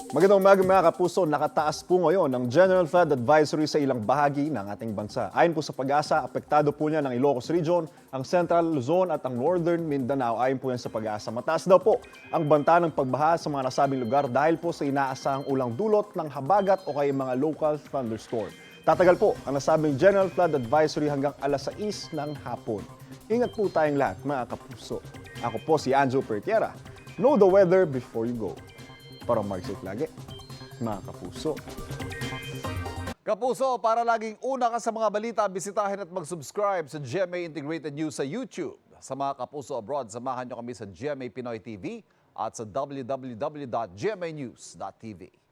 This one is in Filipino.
Magandang umaga mga kapuso, nakataas po ngayon ang General Flood Advisory sa ilang bahagi ng ating bansa. Ayon po sa Pag-asa, apektado po niya ng Ilocos Region, ang Central Luzon at ang Northern Mindanao. Ayon po yan sa Pag-asa. Mataas daw po ang banta ng pagbaha sa mga nasabing lugar dahil po sa inaasahang ulang dulot ng habagat o kaya mga local thunderstorm. Tatagal po ang nasabing General Flood Advisory hanggang alas 6 ng hapon. Ingat po tayong lahat mga kapuso. Ako po si Anjo Pertiera. Know the weather before you go. Para mag-safe lagi, mga kapuso. Kapuso, para laging una ka sa mga balita, bisitahin at mag-subscribe sa GMA Integrated News sa YouTube. Sa mga kapuso abroad, samahan nyo kami sa GMA Pinoy TV at sa www.gmanews.tv.